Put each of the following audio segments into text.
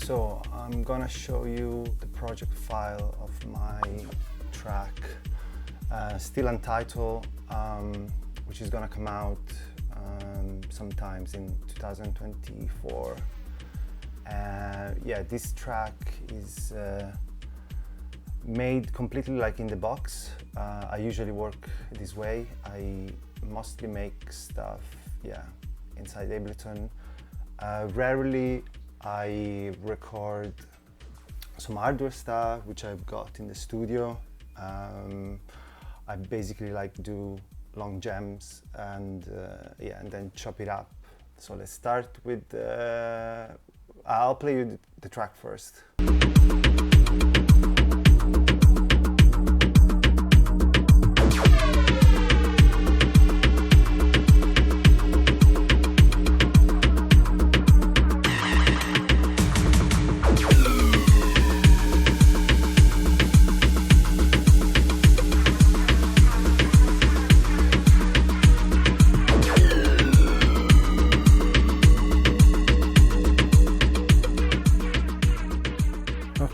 So I'm gonna show you the project file of my track, still untitled, which is gonna come out sometimes in 2024. Yeah, this track is made completely like in the box. I usually work this way. I mostly make stuff, yeah, inside Ableton. Rarely I record some hardware stuff which I've got in the studio. I basically like do long jams and yeah, and then chop it up. So let's start with I'll play you the track first.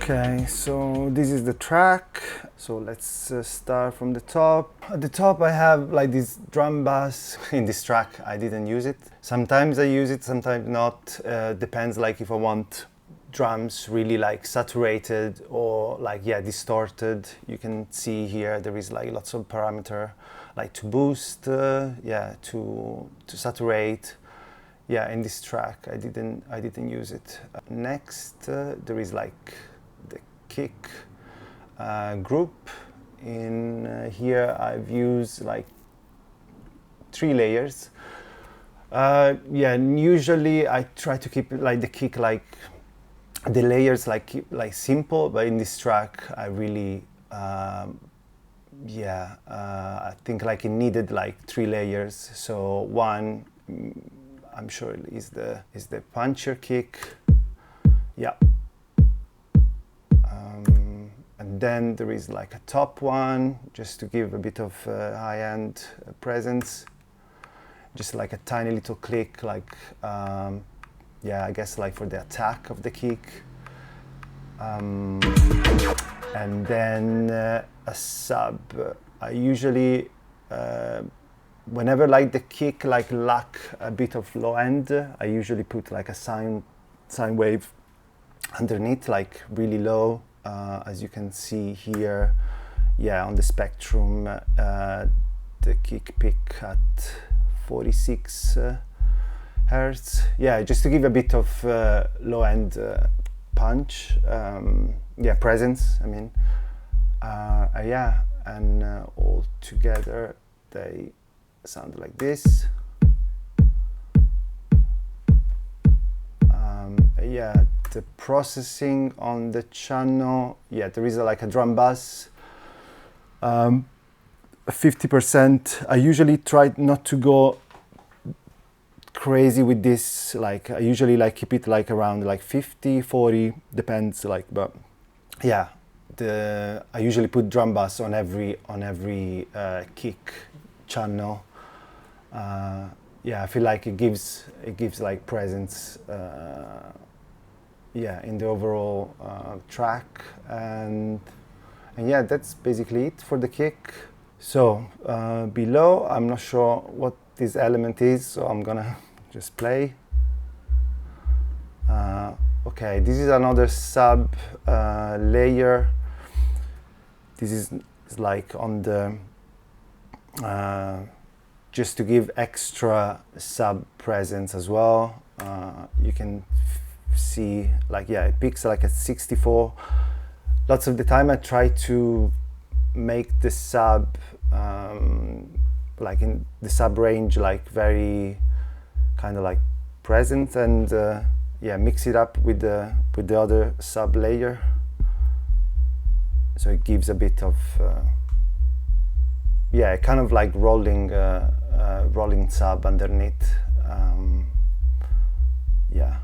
Okay, so this is the track. So let's start from the top. At the top I have like this drum bass. In this track I didn't use it. Sometimes I use it, sometimes not. Depends like if I want drums really like saturated or like, yeah, distorted. You can see here there is like lots of parameter like to boost, yeah, to saturate. Yeah, in this track I didn't use it. Next there is like the kick group. In here I've used like 3 layers. Yeah, and usually I try to keep like the kick, like the layers like simple, but in this track I really yeah, I think like it needed like 3 layers. So one, I'm sure is the puncher kick, yeah. And then there is like a top one, just to give a bit of high-end presence. Just like a tiny little click, like, yeah, I guess like for the attack of the kick. And then a sub. I usually, whenever like the kick like lack a bit of low end, I usually put like a sine wave underneath, like really low. As you can see here, yeah, on the spectrum, the kick pick at 46 hertz. Yeah, just to give a bit of low end punch, yeah, presence, I mean. Yeah, and all together they sound like this. Yeah, the processing on the channel, yeah, there is like a drum bass, 50%. I usually try not to go crazy with this. Like I usually like keep it like around like 50, 40, depends, like, but yeah, I usually put drum bass on every kick channel. Yeah, I feel like it gives like presence, yeah, in the overall track, and yeah, that's basically it for the kick. So below, I'm not sure what this element is, so I'm gonna just play. Okay, this is another sub layer. This is like on the just to give extra sub presence as well. You can see like, yeah, it picks like at 64. Lots of the time I try to make the sub like in the sub range like very kind of like present, and yeah, mix it up with the other sub layer, so it gives a bit of yeah, kind of like rolling sub underneath. Yeah,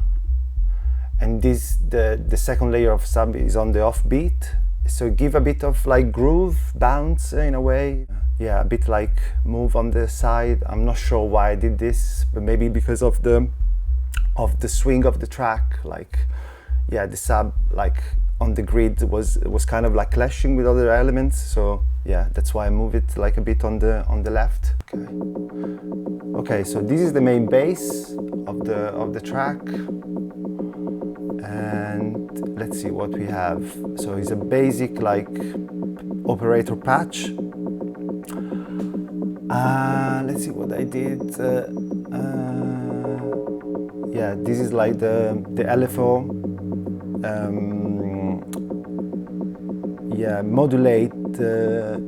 and the second layer of sub is on the offbeat, so give a bit of like groove bounce in a way. Yeah, a bit like move on the side. I'm not sure why I did this, but maybe because of the swing of the track. Like yeah, the sub like on the grid was kind of like clashing with other elements. So yeah, that's why I move it like a bit on the left. Okay. Okay, so this is the main bass of the track, and let's see what we have. So it's a basic like operator patch. Let's see what I did. Yeah, this is like the LFO. Yeah, modulate the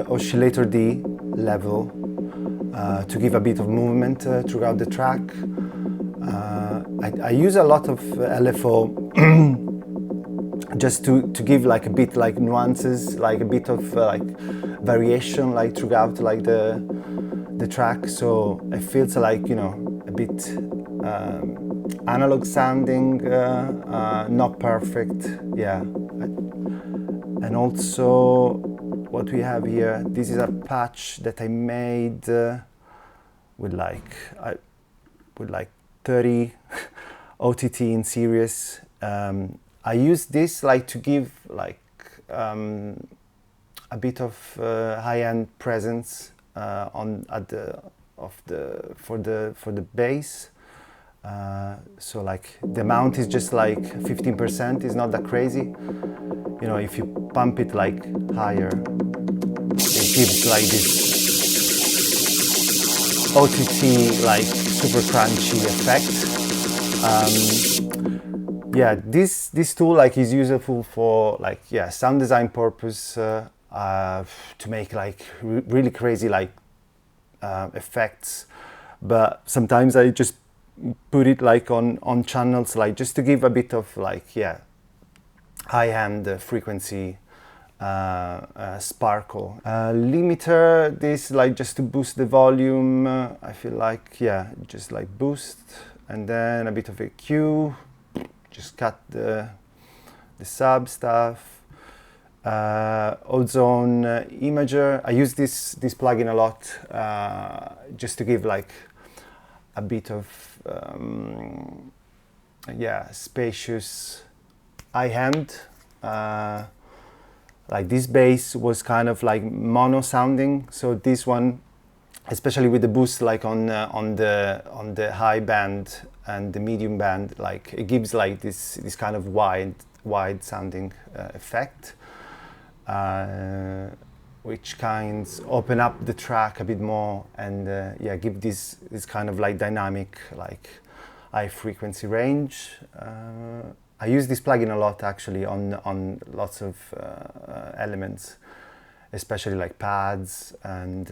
oscillator D level to give a bit of movement throughout the track. I use a lot of LFO just to give like a bit like nuances, like a bit of like variation like throughout like the track, so it feels like, you know, a bit analog sounding, not perfect. Yeah. And also what we have here, this is a patch that I made with like 30 OTT in series. I use this like to give like a bit of high-end presence for the bass. So like the amount is just like 15%, is not that crazy. You know, if you pump it like higher, it gives like this OTT like super crunchy effect. Yeah, this tool like is useful for like, yeah, sound design purpose, to make like really crazy like effects, but sometimes I just put it like on channels, like just to give a bit of like, yeah, high-end frequency sparkle. Limiter, this like just to boost the volume. I feel like, yeah, just like boost, and then a bit of EQ, just cut the sub stuff. Ozone Imager, I use this plugin a lot, just to give like a bit of yeah, spacious high-end. Like this bass was kind of like mono sounding, so this one, especially with the boost like on the high band and the medium band, like it gives like this kind of wide sounding effect, which kinds open up the track a bit more, and yeah, give this kind of like dynamic, like high frequency range. I use this plugin a lot actually on lots of elements, especially like pads and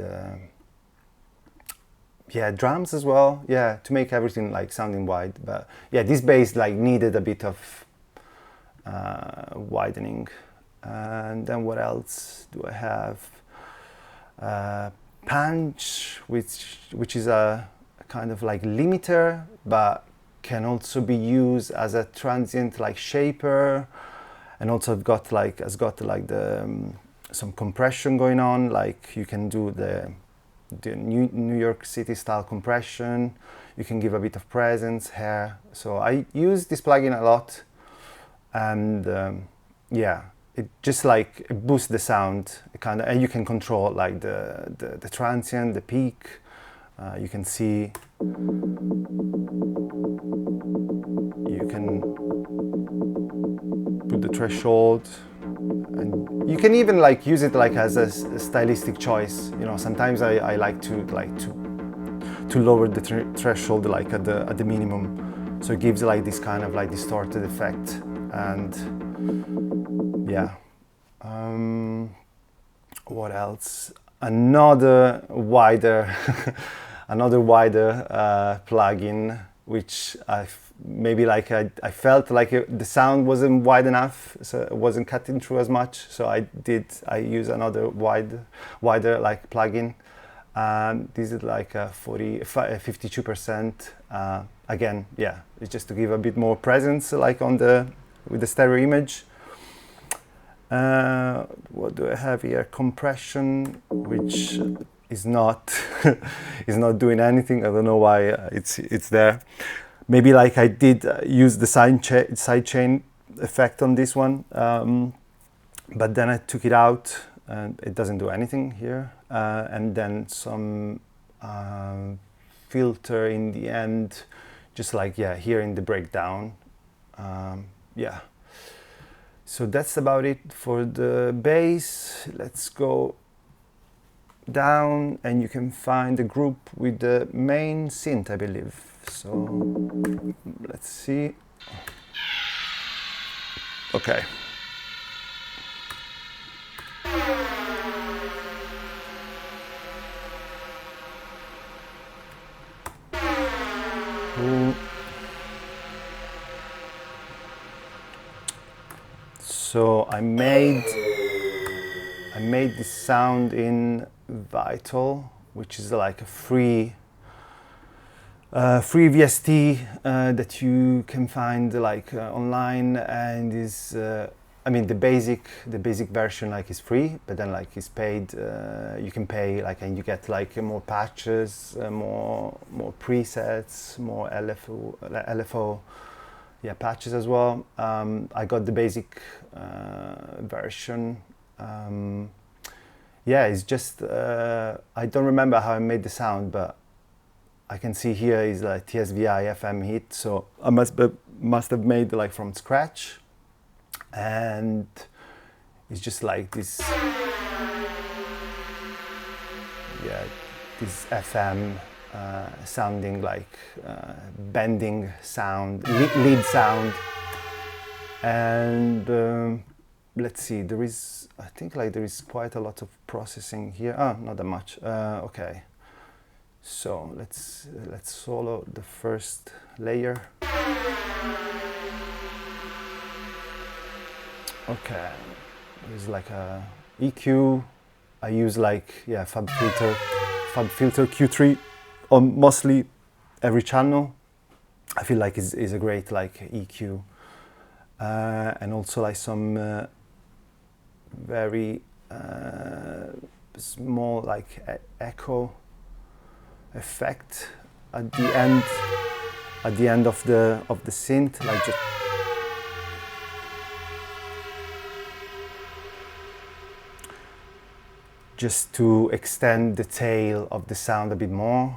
yeah, drums as well. Yeah, to make everything like sounding wide. But yeah, this bass like needed a bit of widening. And then what else do I have? Punch, which is a kind of like limiter, but can also be used as a transient like shaper, and also has got like the some compression going on. Like you can do the New York City style compression. You can give a bit of presence here. So I use this plugin a lot, and yeah, it just like it boosts the sound kind of, and you can control like the transient, the peak. You can see, you can put the threshold, and you can even like use it like as a stylistic choice. You know, sometimes I like to lower the threshold like at the minimum, so it gives like this kind of like distorted effect. And yeah, what else? Another wider plugin, which I felt like the sound wasn't wide enough, so it wasn't cutting through as much. So I use another wider like plugin. This is like a 52%. Again, yeah, it's just to give a bit more presence, like with the stereo image. What do I have here? Compression, which is not is not doing anything. I don't know why it's there, Maybe like I did use the sidechain effect on this one, but then I took it out and it doesn't do anything here. And then some filter in the end, just like, yeah, here in the breakdown. Yeah. So that's about it for the bass. Let's go down and you can find the group with the main synth, I believe. So let's see. Okay. Cool. So I made this sound in Vital, which is like a free VST that you can find like online, and is I mean the basic version like is free, but then like is paid. You can pay like, and you get like more patches, more presets, more LFO. Yeah, patches as well. I got the basic version. Yeah, it's just I don't remember how I made the sound, but I can see here is like TSVI FM hit, so I must have made like from scratch, and it's just like this. Yeah, this FM. Sounding like bending sound, lead sound, and let's see. There is, I think, like there is quite a lot of processing here. Ah, not that much. Okay, so let's solo the first layer. Okay, there's like a EQ. I use like, yeah, Fab Filter Q3 on mostly every channel. I feel like is a great like EQ, and also like some very small like echo effect at the end of the synth, like just to extend the tail of the sound a bit more.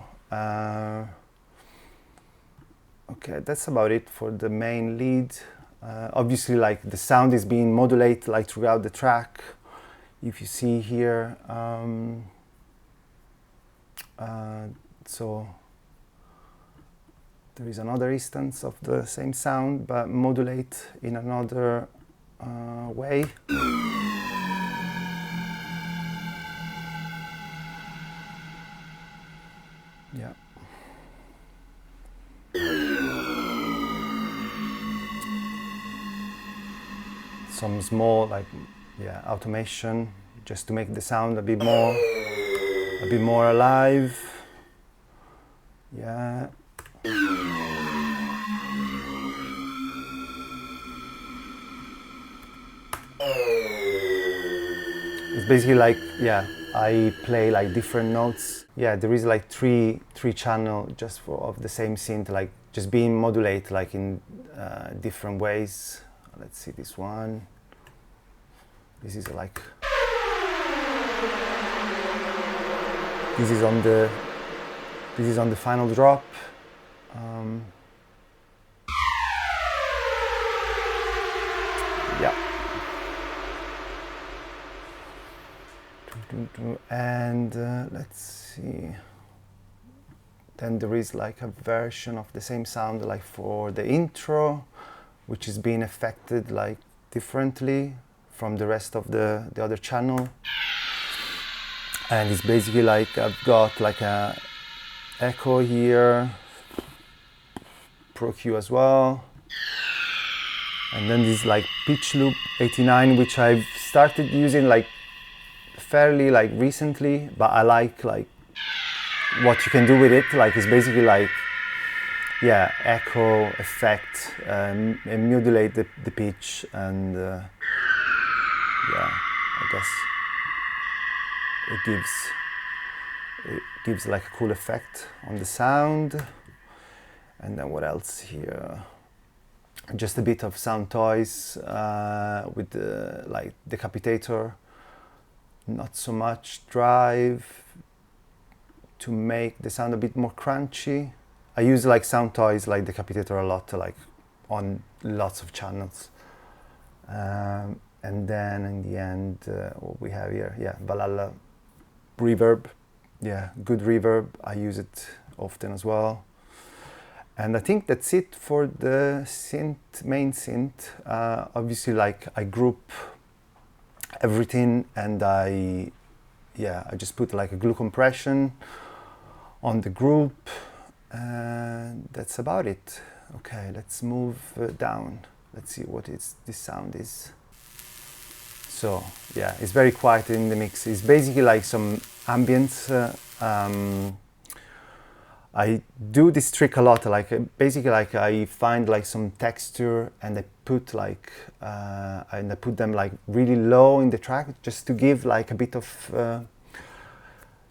Okay, that's about it for the main lead. Obviously, like the sound is being modulated like throughout the track. If you see here, so there is another instance of the same sound, but modulate in another way. Yeah. Some small like, yeah, automation just to make the sound a bit more alive. Yeah. It's basically like, yeah, I play like different notes. Yeah, there is like three channel just of the same synth, like just being modulated like in different ways. Let's see this one. This is like, this is on the final drop. Yeah. And let's see. Then there is like a version of the same sound like for the intro, which is being affected like differently from the rest of the other channel. And it's basically like I've got like a echo here, Pro Q as well. And then this like pitch loop 89, which I've started using like fairly like recently, but I like what you can do with it. Like it's basically like, yeah, echo effect, and modulate the pitch, and yeah, I guess it gives like a cool effect on the sound. And then what else here? Just a bit of sound toys with the like decapitator. Not so much drive to make the sound a bit more crunchy. I use like sound toys like decapitator a lot, like on lots of channels. And then in the end, what we have here, yeah, Valhalla reverb. Yeah, good reverb. I use it often as well. And I think that's it for the synth, main synth. Obviously, like I group everything, and I just put like a glue compression on the group, and that's about it. Okay, let's move down. Let's see what this sound is. So yeah, it's very quiet in the mix. It's basically like some ambience. I do this trick a lot, like basically like I find like some texture and I put like and I put them like really low in the track just to give like a bit of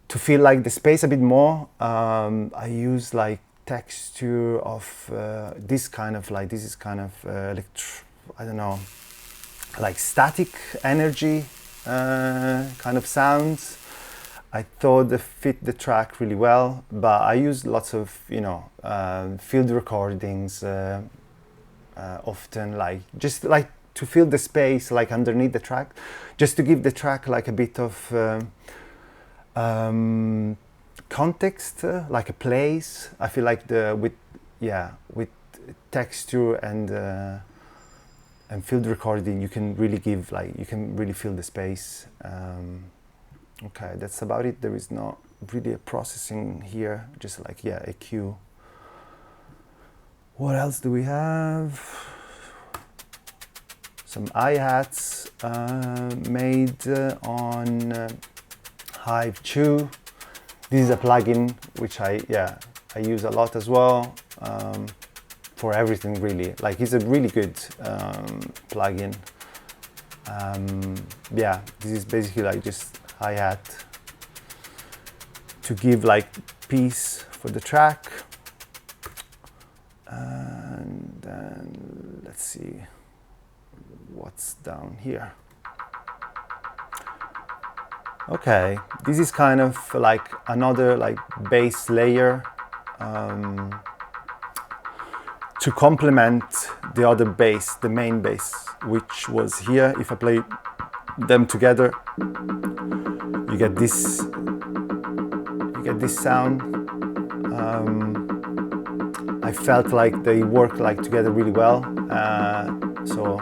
to feel like the space a bit more. I use like texture of this kind of like, this is kind of I don't know, like static energy kind of sounds. I thought they fit the track really well, but I use lots of, you know, field recordings often, like just like to fill the space like underneath the track, just to give the track like a bit of context, like a place. I feel like with texture and field recording, you can really give like, you can really fill the space. Okay, that's about it. There is not really a processing here, just like, yeah, EQ. What else do we have? Some hi-hats made on Hive 2. This is a plugin which I use a lot as well, for everything really. Like, it's a really good plugin. Yeah, this is basically like just hi-hat to give like peace for the track. And then let's see what's down here. Okay, this is kind of like another like bass layer to complement the other bass, the main bass, which was here. If I play them together, you get this sound. I felt like they work like together really well. So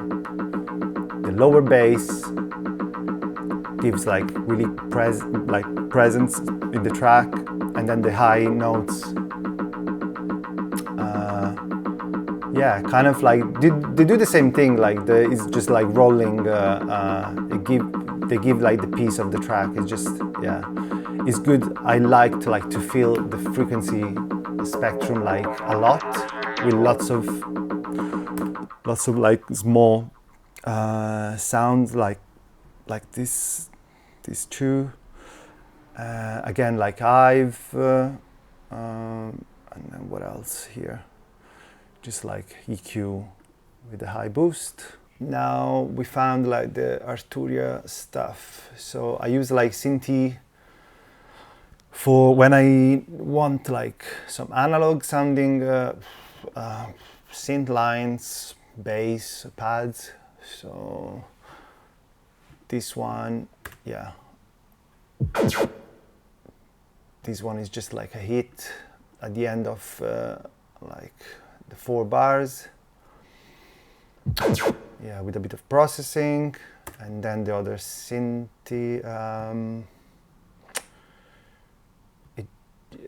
the lower bass gives like really presence in the track, and then the high notes, yeah, kind of like they do the same thing. Like it's just like rolling. They give like the piece of the track. It's just, yeah, it's good. I like to feel the frequency spectrum like a lot, with lots of like small sounds like these two. Again, like Hive, and then what else here? Just like EQ with the high boost. Now we found like the Arturia stuff. So I use like Synth for when I want like some analog sounding synth lines, bass, pads. So this one, yeah. This one is just like a hit at the end of like the 4 bars. Yeah, with a bit of processing. And then the other synth,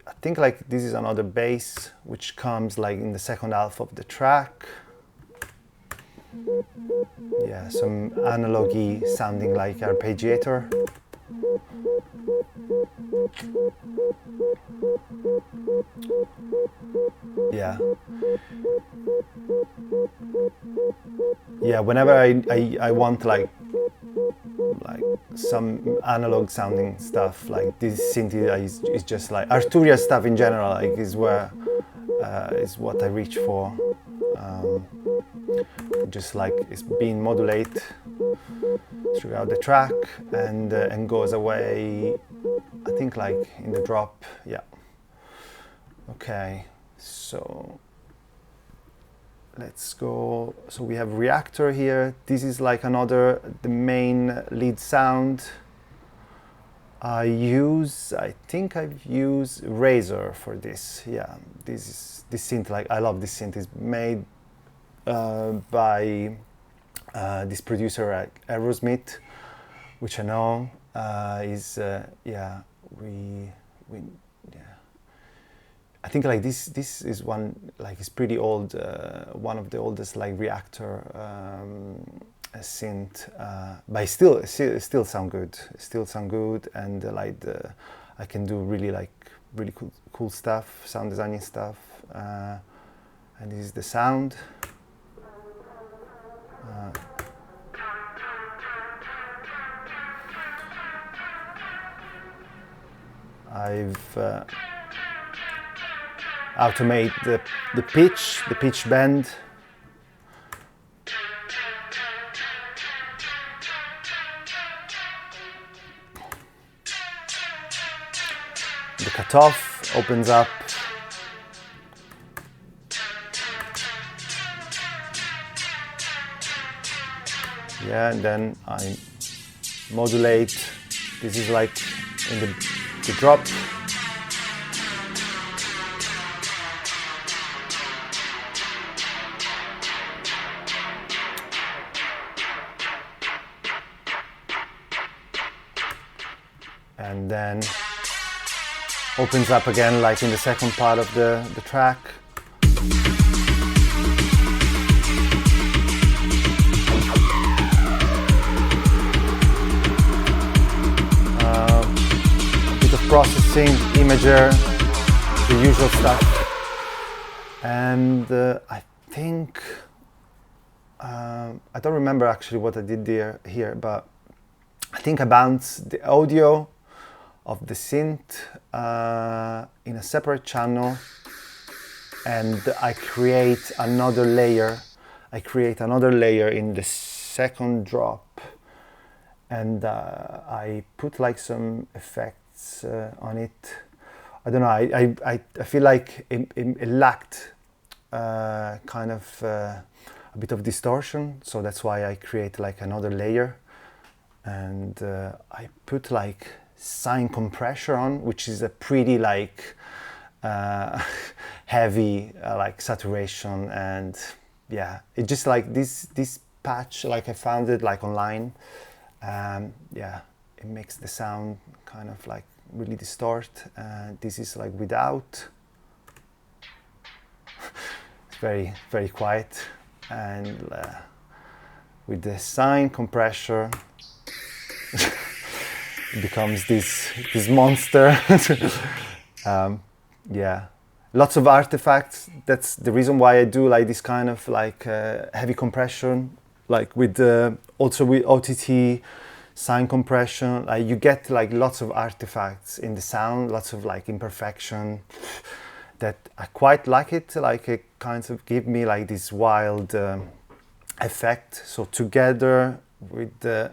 I think like this is another bass which comes like in the second half of the track. Yeah, some analogy sounding like arpeggiator. Yeah. Yeah, whenever I want like some analog sounding stuff, like this synth is just like Arturia stuff in general, like is where is what I reach for. Just like it's being modulated throughout the track and goes away, I think like in the drop. Yeah. Okay, so let's go. So we have Reactor here. This is like the main lead sound. I think I've used Razor for this. Yeah, this synth, like I love this synth. It's made by this producer at Aerosmith, which I know I think like this is one, like it's pretty old, one of the oldest like Reactor synth, but it still sound good. It still sound good, and I can do really cool stuff, sound designing stuff, and this is the sound. I've automate the pitch bend. The cutoff opens up. Yeah, and then I modulate. This is like in the drop. And then opens up again like in the second part of the track. A bit of processing, imager, the usual stuff. And I think, I don't remember actually what I did here, but I think I bounced the audio of the synth in a separate channel, and I create another layer. In the second drop, and I put like some effects on it. I don't know. I feel like it lacked kind of a bit of distortion, so that's why I create like another layer, and I put like sine compression on, which is a pretty like heavy like saturation, and yeah, it just like this patch, like I found it like online. Yeah, it makes the sound kind of like really distort. This is like without. It's very quiet, and with the sine compressor it becomes this monster. Yeah, lots of artifacts. That's the reason why I do like this kind of like heavy compression, like with also with OTT sine compression. Like you get like lots of artifacts in the sound, lots of like imperfection. That I quite like it. Like it kind of give me like this wild effect. So together with the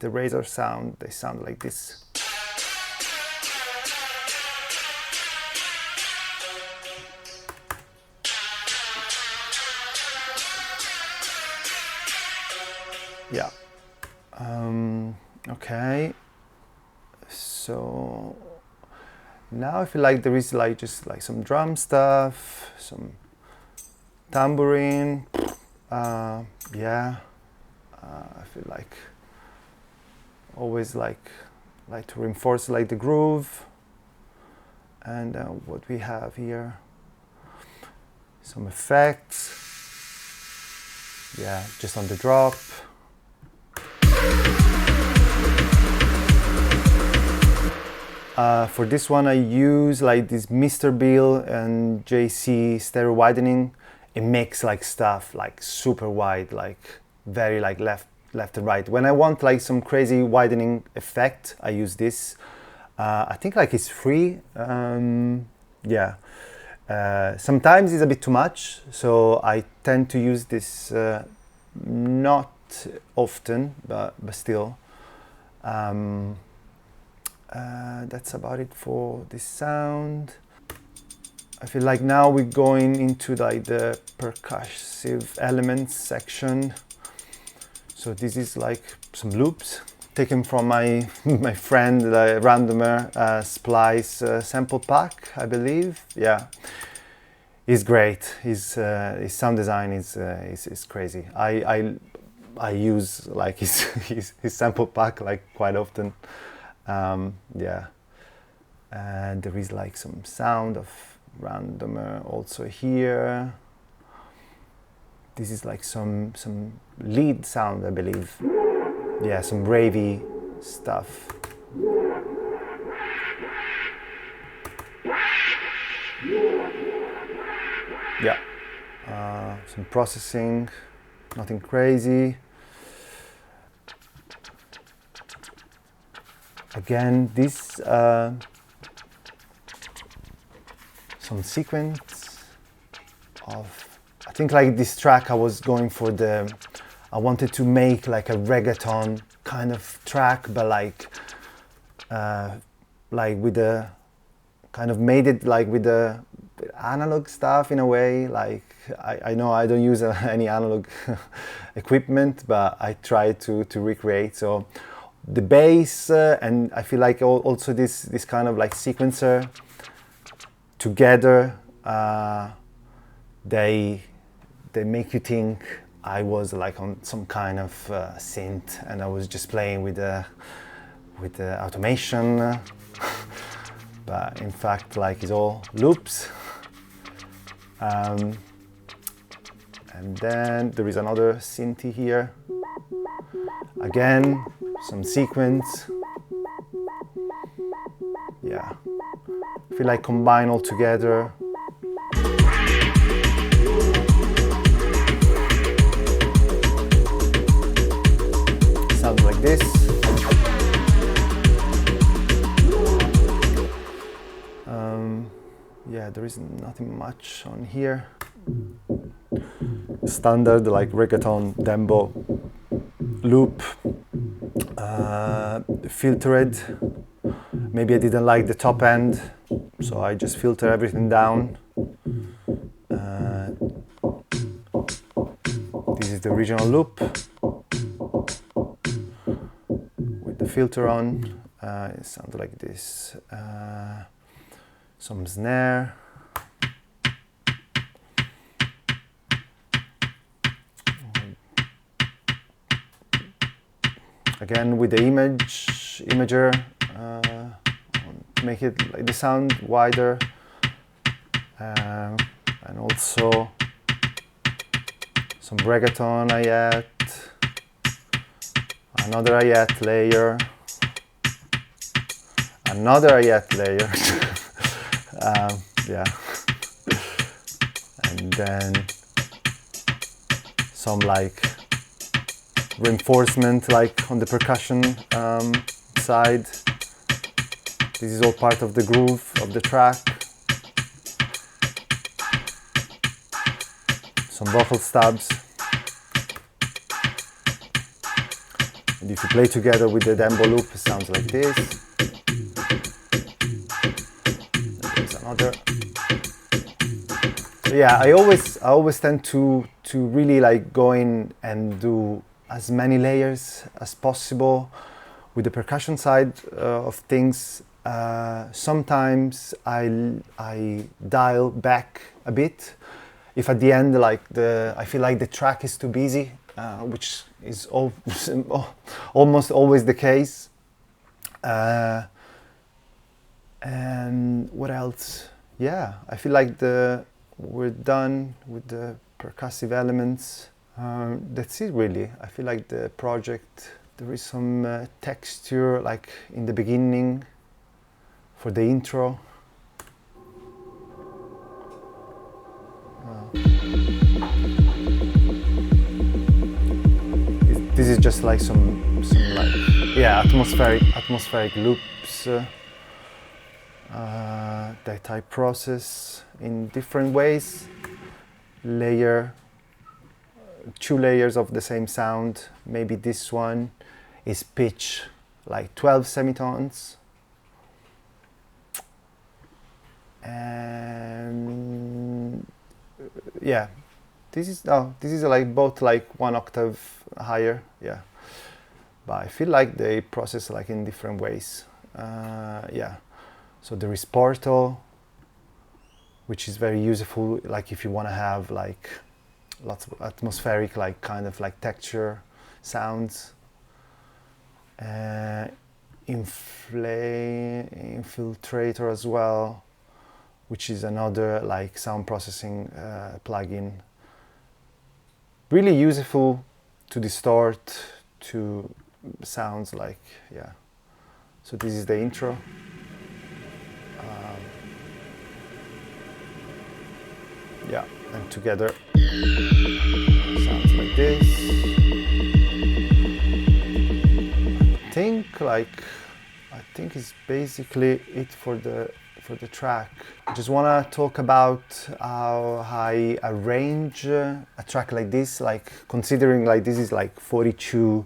Razor sound, they sound like this. Yeah. Okay. So now I feel like there is like just like some drum stuff, some tambourine. Yeah. I feel like always like to reinforce like the groove. And what we have here, some effects. Yeah, just on the drop. For this one I use like this Mr. Bill and JC stereo widening. It makes like stuff like super wide, like very like left and right. When I want like some crazy widening effect, I use this. I think like it's free. Yeah, Sometimes it's a bit too much, so I tend to use this not often, but still. That's about it for this sound. I feel like now we're going into like the percussive elements section. So this is like some loops taken from my my friend, the randomer Splice sample pack, I believe. Yeah, he's great. His sound design is crazy. I use like his sample pack like quite often. Yeah, and there is like some sound of randomer also here. This is like some lead sound, I believe. Yeah, some ravey stuff. Yeah, some processing, nothing crazy. Again, this some sequence of, I think like this track I was going for I wanted to make like a reggaeton kind of track, but like with the kind of made it like with the analog stuff in a way. Like I know I don't use any analog equipment, but I try to recreate. So the bass and I feel like also this kind of like sequencer together, they make you think I was like on some kind of synth, and I was just playing with the automation, but in fact like it's all loops. And then there is another synthy here. Again, some sequence. Yeah, I feel like combine all together. Sounds like this. Yeah, there is nothing much on here. Standard like reggaeton dembo loop, filtered. Maybe I didn't like the top end, so I just filter everything down. This is the original loop with the filter on. It sounds like this. Some snare. Again with the imager, make it like the sound wider, and also some reggaeton hi-hat, another hi-hat layer, another hi-hat layer. Yeah, and then some like reinforcement like on the percussion side. This is all part of the groove of the track. Some vocal stabs. And if you play together with the dembo loop, it sounds like this. There's another. So yeah, I always tend to really like go in and do as many layers as possible with the percussion side of things. Sometimes I dial back a bit if at the end like I feel like the track is too busy, which is almost always the case. And what else? Yeah, I feel like we're done with the percussive elements. That's it really. I feel like the project, there is some texture like in the beginning for the intro. This is just like some like, yeah, atmospheric loops. that I process in different ways. Two layers of the same sound. Maybe this one is pitch like 12 semitones, and yeah, this is like both like 1 octave higher, yeah, but I feel like they process like in different ways. Yeah, so there is Portal, which is very useful like if you want to have like lots of atmospheric like kind of like texture sounds. Infiltrator as well, which is another like sound processing plugin. Really useful to distort to sounds like, yeah. So this is the intro. Yeah, and together sounds like this. I think it's basically it for the track. I just want to talk about how I arrange a track like this, like considering like this is like 42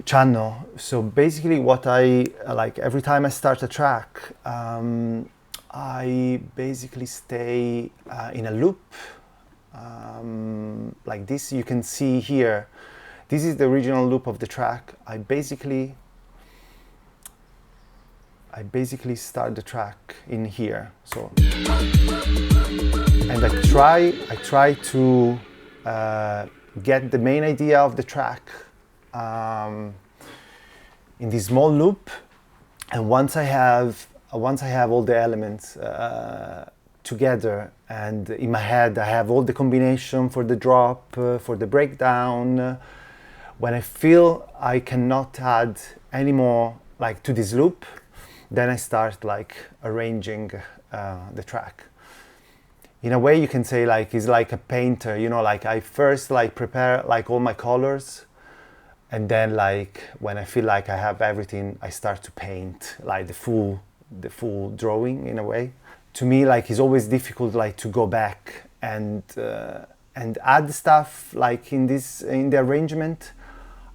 channel. So basically what I like every time I start a track, I basically stay in a loop like this. You can see here, this is the original loop of the track. I basically start the track in here. So, and I try to get the main idea of the track in this small loop. And once I have all the elements together, and in my head I have all the combination for the drop, for the breakdown. When I feel I cannot add any more like to this loop, then I start like arranging the track. In a way you can say like it's like a painter, you know, like I first like prepare like all my colors, and then like when I feel like I have everything, I start to paint like the full drawing in a way. To me, like it's always difficult like to go back and add stuff like in the arrangement.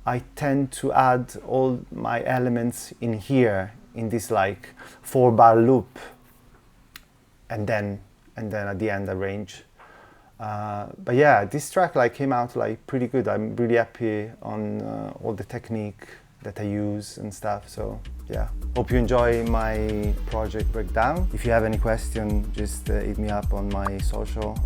I tend to add all my elements in here in this like 4-bar loop, and then at the end arrange. But yeah, this track like came out like pretty good. I'm really happy on all the technique that I use and stuff. So yeah, hope you enjoy my project breakdown. If you have any question, just hit me up on my social.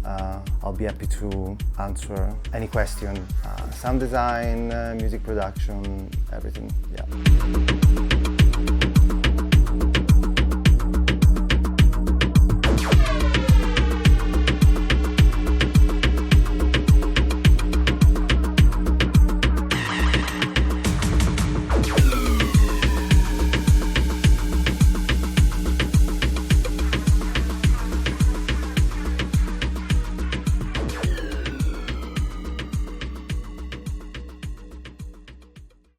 I'll be happy to answer any question. Sound design, music production, everything, yeah.